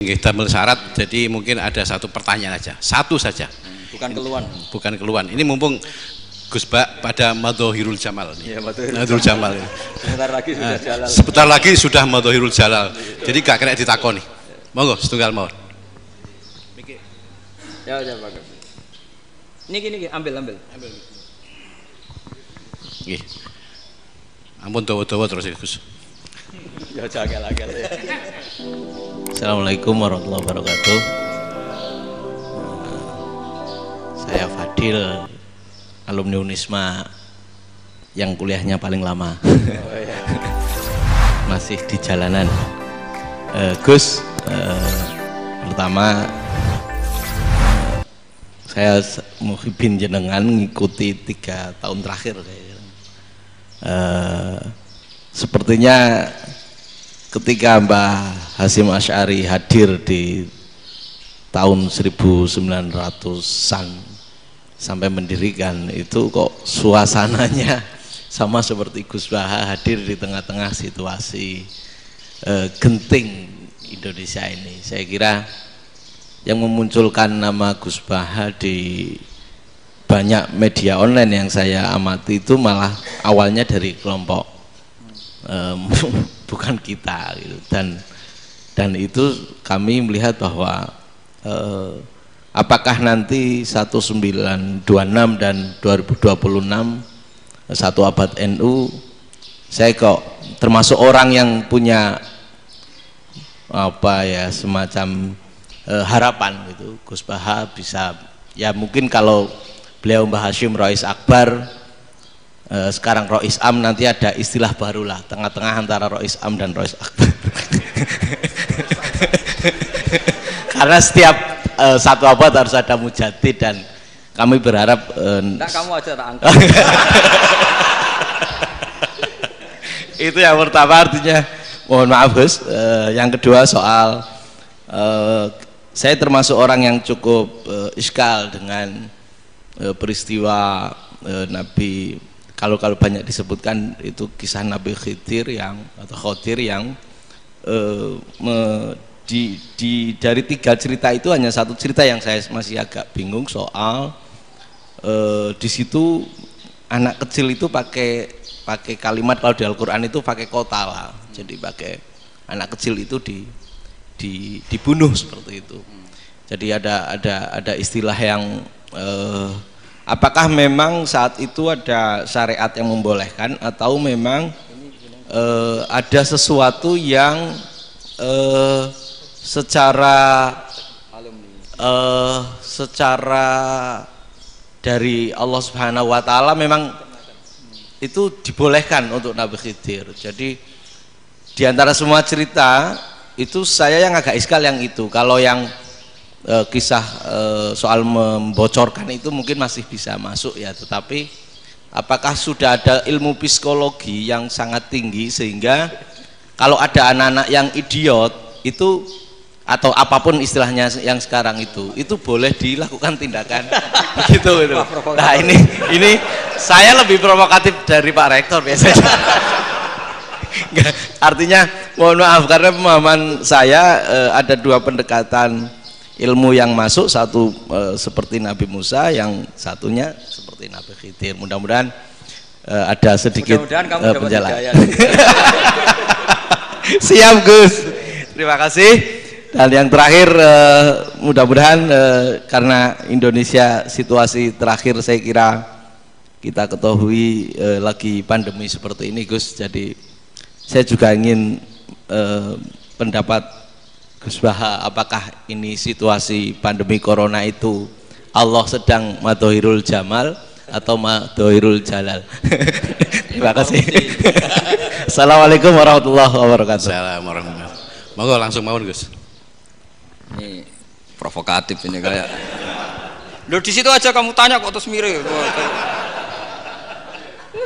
Nggih, damel syarat, jadi mungkin ada satu pertanyaan aja, satu saja. Bukan keluhan. Bukan keluhan. Ini mumpung Gus Bak pada Madhohirul Jamal. Iya, Madhohirul Jamal. Sebentar lagi sudah Jalal. Sebentar lagi sudah Madhohirul Jalal. Jadi gak kena ditakoni. Monggo setunggal mawon. Ya, bagus. Ini gini, ambil. Nggih. Ampun dawa-dawa terus ya, Gus. Ya jagal-jagal ya. Assalamualaikum warahmatullahi wabarakatuh. Saya Fadil, alumni Unisma yang kuliahnya paling lama. Masih di jalanan. Gus, pertama saya muhibin jenengan ngikuti 3 tahun terakhir kayaknya. Sepertinya ketika Mbah Hasyim Asy'ari hadir di tahun 1900-an sampai mendirikan itu kok suasananya sama seperti Gus Baha hadir di tengah-tengah situasi genting Indonesia ini. Saya kira yang memunculkan nama Gus Baha di banyak media online yang saya amati itu malah awalnya dari kelompok bukan kita gitu. Dan itu kami melihat bahwa apakah nanti 1926 dan 2026 satu abad NU, saya kok termasuk orang yang punya apa ya semacam harapan gitu Gus Baha bisa, ya mungkin kalau beliau Mbah Hasyim Rois Akbar, sekarang Rois Am, nanti ada istilah baru lah, tengah-tengah antara Rois Am dan Rois Akbar. Karena setiap satu abad harus ada mujadid dan kami berharap Kamu aja tak angkat. itu yang pertama, artinya mohon maaf Gus. Yang kedua soal saya termasuk orang yang cukup iskal dengan peristiwa Nabi, kalau banyak disebutkan itu kisah Nabi Khidir Khodir yang dari 3 cerita itu hanya satu cerita yang saya masih agak bingung soal di situ anak kecil itu pakai kalimat, kalau di Al-Quran itu pakai kota lah, jadi pakai anak kecil itu dibunuh seperti itu. Jadi ada istilah yang apakah memang saat itu ada syariat yang membolehkan atau memang ada sesuatu yang secara dari Allah Subhanahu wa taala memang itu dibolehkan untuk Nabi Khidir. Jadi di antara semua cerita itu saya yang agak iskal yang itu. Kalau yang kisah soal membocorkan itu mungkin masih bisa masuk ya, tetapi apakah sudah ada ilmu psikologi yang sangat tinggi sehingga kalau ada anak-anak yang idiot itu atau apapun istilahnya yang sekarang itu boleh dilakukan tindakan begitu gitu. Nah ini saya lebih provokatif dari Pak Rektor biasanya. Artinya mohon maaf karena pemahaman saya ada 2 pendekatan ilmu yang masuk, satu seperti Nabi Musa, yang satunya seperti Nabi Khidir. Mudah-mudahan ada sedikit penjelasan. Siap Gus, terima kasih. Dan yang terakhir mudah-mudahan karena Indonesia situasi terakhir saya kira kita ketahui lagi pandemi seperti ini Gus, jadi saya juga ingin pendapat Gus Baha, apakah ini situasi pandemi corona itu Allah sedang Madhohirul Jamal atau Madhohirul Jalal? Terima kasih. Assalamualaikum warahmatullahi wabarakatuh. Assalamualaikum warahmatullahi wabarakatuh. Monggo langsung mawon Gus. Ini provokatif ini kayak. Loh di situ aja kamu tanya kok terus mirip.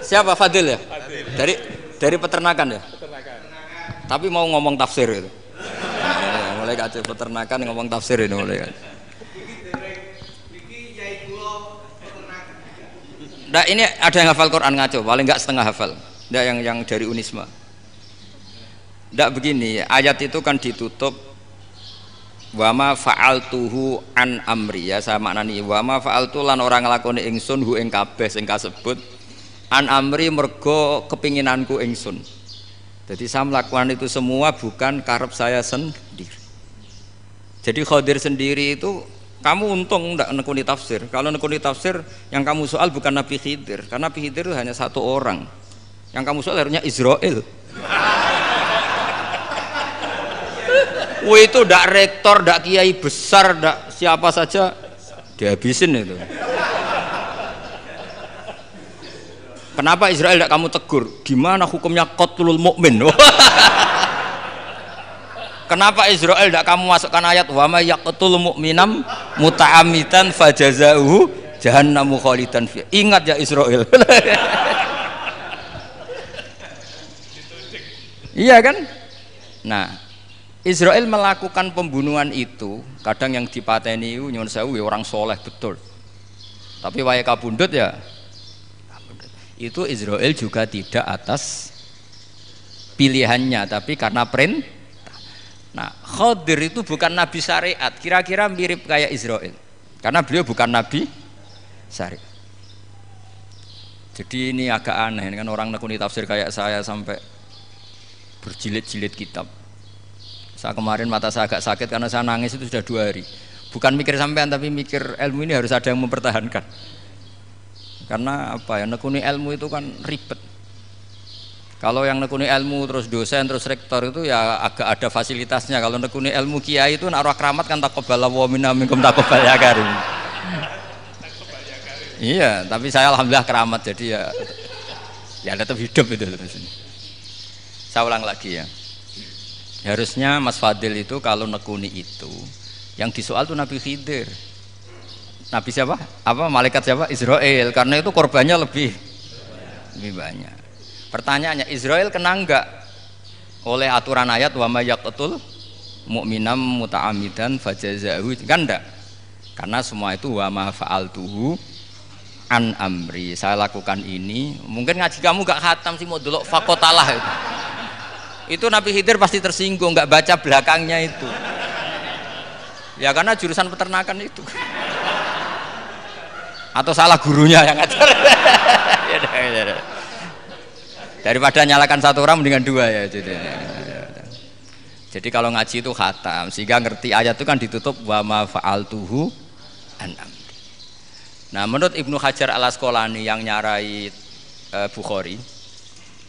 Siapa Fadil ya? Dari peternakan ya? Tapi mau ngomong tafsir itu. Mulai kacau peternakan ngomong tafsir ini mulai kan. Nah ini ada yang hafal Quran ngaco, paling enggak setengah hafal. Nah yang dari Unisma. Nggak begini, ayat itu kan ditutup wa ma fa'altuhu an amri, ya saya maknani wa ma fa'altu lan ora nglakoni ingsun hu ing kabeh sing kasebut an amri mergo kepinginanku ingsun. Jadi saya melakukan itu semua bukan karep saya sendiri. Jadi Khadir sendiri itu kamu untung tidak nekuni tafsir. Kalau nekuni tafsir yang kamu soal bukan Nabi Khidir, karena Nabi Khidir itu hanya satu orang. Yang kamu soal harusnya Israel. Wah itu tidak rektor, tidak kiai besar, tidak siapa saja dihabisin itu. Kenapa Israel tidak kamu tegur? Gimana hukumnya qatlul mukmin? Kenapa Israel tidak kamu masukkan ayat wa may yaqtul mu'minam muta'ammidan fajazauhu jahannamu khalidan fiha. Ingat ya Israel. Iya kan? Nah, Israel melakukan pembunuhan itu, kadang yang dipateni nyuwun sewu orang soleh betul. Tapi wae kabundut ya. Itu Israel juga tidak atas pilihannya, tapi karena perintah. Nah, Khadir itu bukan nabi syariat, kira-kira mirip kayak Israel, karena beliau bukan nabi syariat. Jadi ini agak aneh kan orang nekuni tafsir kayak saya sampai berjilid-jilid kitab. Saya kemarin mata saya agak sakit karena saya nangis itu sudah 2 hari. Bukan mikir sampean tapi mikir ilmu ini harus ada yang mempertahankan. Karena apa ya, nekuni ilmu itu kan ribet. Kalau yang nekuni ilmu terus dosen terus rektor itu ya agak ada fasilitasnya. Kalau nekuni ilmu kiai itu naruh keramat kan taqabbalallahu minna minkum taqabbal ya karim. Iya, tapi saya alhamdulillah keramat jadi ya tetap hidup itu. Saya ulang lagi ya. Harusnya Mas Fadil itu kalau nekuni itu yang disoal tuh Nabi Khidir. Nabi siapa? Apa malaikat siapa? Israel. Karena itu korbannya lebih banyak. Pertanyaannya, Israel kena enggak oleh aturan ayat wa may yaqtul mu'minam muta'ammidan fajazaahu? Kan enggak. Karena semua itu wa ma fa'altuhu an amri. Saya lakukan ini. Mungkin ngaji kamu enggak khatam sih mau delok fakotalah itu. Itu Nabi Khidir pasti tersinggung, enggak baca belakangnya itu. Ya karena jurusan peternakan itu. Atau salah gurunya yang ngajar. Daripada nyalakan satu orang mendingan 2 ya. Jadi kalau ngaji itu khatam sehingga ngerti ayat itu kan ditutup wa ma fa'altuhu an amri. Nah menurut Ibnu Hajar al-Asqalani yang nyarai Bukhari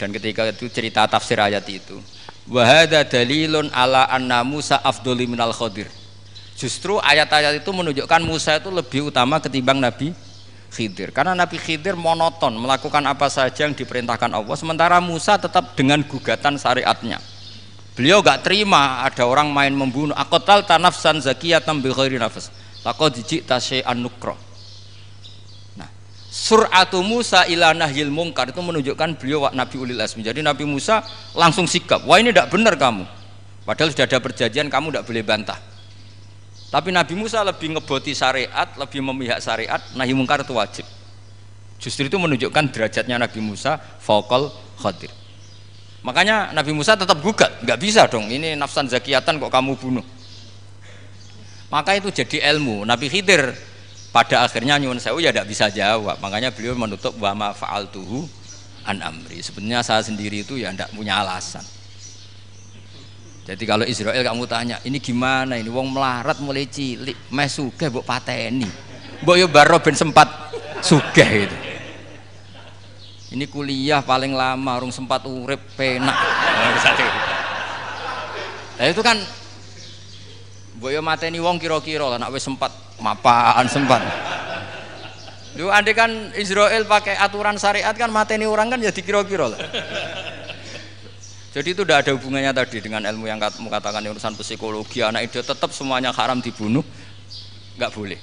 dan ketika itu cerita tafsir ayat itu wa hadza dalilun ala anna Musa afdhali minal Khadir. Justru ayat-ayat itu menunjukkan Musa itu lebih utama ketimbang Nabi Khidir, karena Nabi Khidir monoton melakukan apa saja yang diperintahkan Allah, sementara Musa tetap dengan gugatan syariatnya. Beliau gak terima ada orang main membunuh. Aqtal tanafsan zakiyatan bi ghairi nafs laqad ji'ta syai'an nukra. Nah, sur'atu Musa ila nahyil munkar itu menunjukkan beliau Nabi ulil azmi. Jadi Nabi Musa langsung sikap, wah ini tidak benar kamu, padahal sudah ada perjanjian kamu tidak boleh bantah. Tapi Nabi Musa lebih ngeboti syariat, lebih memihak syariat, nahi mungkar itu wajib. Justru itu menunjukkan derajatnya Nabi Musa fauqal Khadir. Makanya Nabi Musa tetap gugat, nggak bisa dong, ini nafsan zakiyatan kok kamu bunuh. Maka itu jadi ilmu. Nabi Khidir pada akhirnya nyuwun sewu ya tidak bisa jawab. Makanya beliau menutup wa ma fa'altuhu an amri. Sebenarnya saya sendiri itu ya tidak punya alasan. Jadi kalau Israel kamu tanya, ini gimana ini wong melarat mulai cilik, meh sugih mbok pateni. Mbok yo baro ben sempat sugih gitu. Ini kuliah paling lama urung sempat urip penak. Nah itu kan mbok yo mateni wong kira-kira lah nek wis sempat mapan sempat. Lu andai kan Israel pakai aturan syariat kan mateni orang kan ya dikira-kira lah. Jadi itu tidak ada hubungannya tadi dengan ilmu yang kamu katakan urusan psikologi anak itu tetap semuanya haram dibunuh, nggak boleh.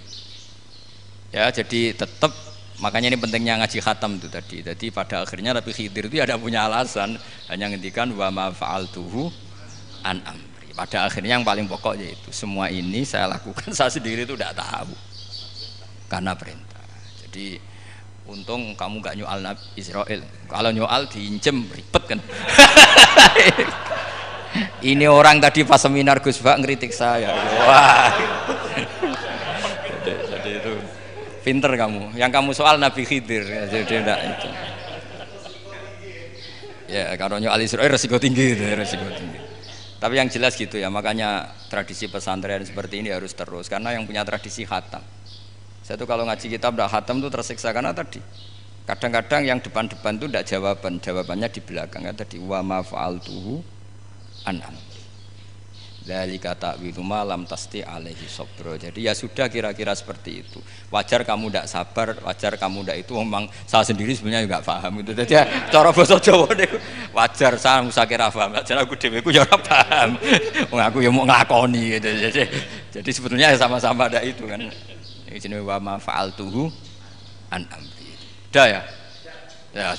Ya jadi tetap makanya ini pentingnya ngaji khatam itu tadi. Jadi pada akhirnya Nabi Khidir itu ada punya alasan, hanya ngendikan wa ma fa'altuhu an amri. Pada akhirnya yang paling pokok yaitu semua ini saya lakukan saya sendiri itu tidak tahu karena perintah. Jadi untung kamu gak nyoal Nabi Israel. Kalau nyoal diincem ribet kan. Ini orang tadi pas seminar Gus Bak ngeritik saya. Wah. Jadi itu pinter kamu. Yang kamu soal Nabi Khidir. Jadi enggak itu. Ya, karonya Ali Surah resiko tinggi itu, resiko tinggi. Tapi yang jelas gitu ya, makanya tradisi pesantren seperti ini harus terus karena yang punya tradisi khatam. Saya tuh kalau ngaji kitab tidak khatam tuh tersiksa karena tadi kadang-kadang yang depan-depan tuh tidak jawabannya di belakang ya tadi wa ma fa'altuhu an amri. Dzalika ta'wilu ma lam tasti alaihi sabra. Jadi ya sudah kira-kira seperti itu. Wajar kamu tidak sabar, wajar kamu tidak itu memang saya sendiri sebenarnya juga paham itu. Jadi ya, cara basa Jawa niku wajar saya usah kira paham. Jadi aku dhewe ku ya ora paham. Wong aku ya mau nglakoni gitu. Jadi sebetulnya ya sama-sama ada itu kan. Ini jenenge wa ma fa'altuhu an amri. Dah ya. Ya.